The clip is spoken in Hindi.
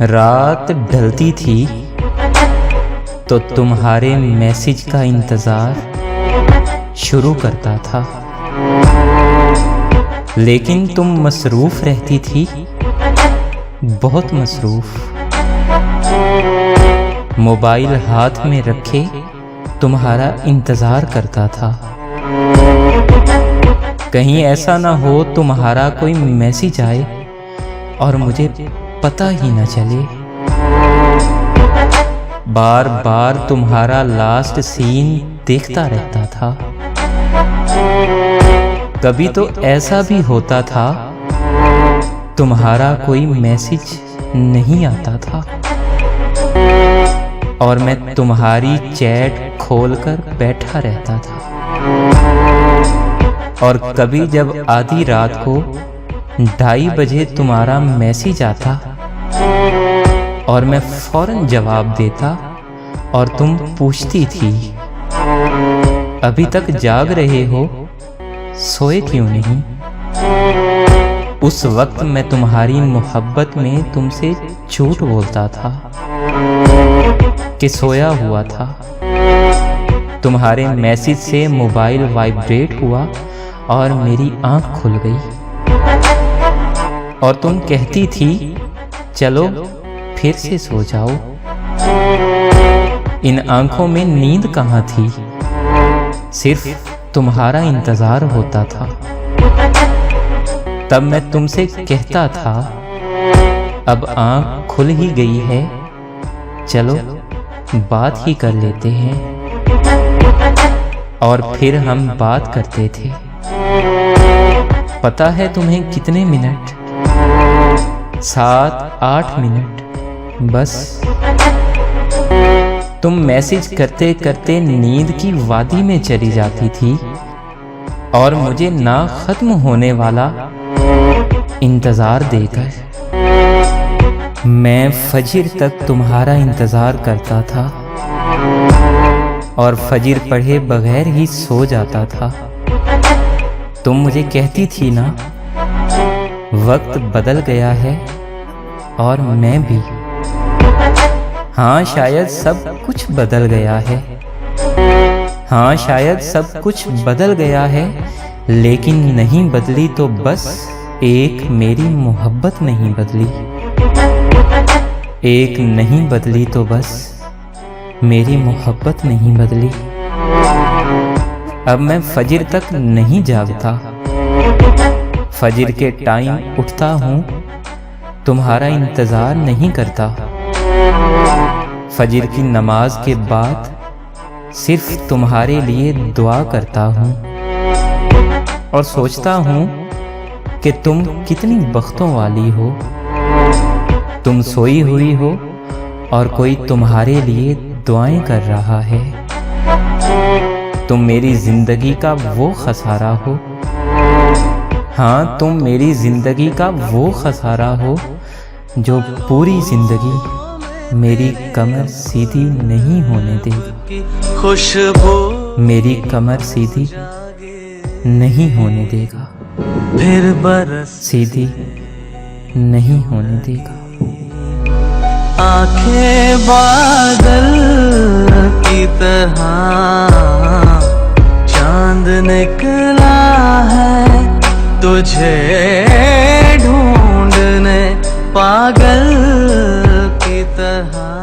रात ढलती थी तो तुम्हारे मैसेज का इंतज़ार शुरू करता था, लेकिन तुम मसरूफ़ रहती थी, बहुत मसरूफ़। मोबाइल हाथ में रखे तुम्हारा इंतज़ार करता था, कहीं ऐसा ना हो तुम्हारा कोई मैसेज आए और मुझे पता ही न चले। बार बार तुम्हारा लास्ट सीन देखता रहता था। कभी तो ऐसा भी होता था तुम्हारा कोई मैसेज नहीं आता था और मैं तुम्हारी चैट खोलकर बैठा रहता था। और कभी जब आधी रात को 2:30 बजे तुम्हारा मैसेज आता और मैं फौरन जवाब देता और तुम पूछती थी, अभी तक जाग रहे हो, सोए क्यों नहीं? उस वक्त मैं तुम्हारी मोहब्बत में तुमसे झूठ बोलता था कि सोया हुआ था। तुम्हारे मैसेज से मोबाइल वाइब्रेट हुआ और मेरी आंख खुल गई और तुम कहती थी, चलो फिर से सो जाओ। इन आंखों में नींद कहाँ थी, सिर्फ तुम्हारा इंतज़ार होता था। तब मैं तुमसे कहता था, अब आंख खुल ही गई है, चलो बात ही कर लेते हैं। और फिर हम बात करते थे। पता है तुम्हें कितने मिनट? 7-8 मिनट बस। तुम मैसेज करते करते नींद की वादी में चली जाती थी और मुझे ना खत्म होने वाला इंतज़ार देकर मैं फजर तक तुम्हारा इंतज़ार करता था और फजर पढ़े बगैर ही सो जाता था। तुम मुझे कहती थी ना, वक्त बदल गया है और मैं भी। हाँ शायद सब कुछ बदल गया है, हाँ शायद सब कुछ बदल गया है, लेकिन नहीं बदली तो बस एक मेरी मोहब्बत नहीं बदली। एक नहीं बदली तो बस मेरी मोहब्बत नहीं बदली। अब मैं फजर तक नहीं जागता, फजर के टाइम उठता हूँ, तुम्हारा इंतज़ार नहीं करता। फजर की नमाज के बाद सिर्फ तुम्हारे लिए दुआ करता हूँ और सोचता हूँ कि तुम कितनी बख्तों वाली हो। तुम सोई हुई हो और कोई तुम्हारे लिए दुआएं कर रहा है। तुम मेरी जिंदगी का वो खसारा हो, हाँ तुम मेरी जिंदगी का वो खसारा हो जो पूरी जिंदगी मेरी कमर सीधी नहीं होने देगा। खुशबू मेरी कमर सीधी नहीं होने देगा, फिर बरस सीधी नहीं होने देगा। आंखें बादल की तरह चांद निकला है, तुझे ढूंढने पागल की तरह।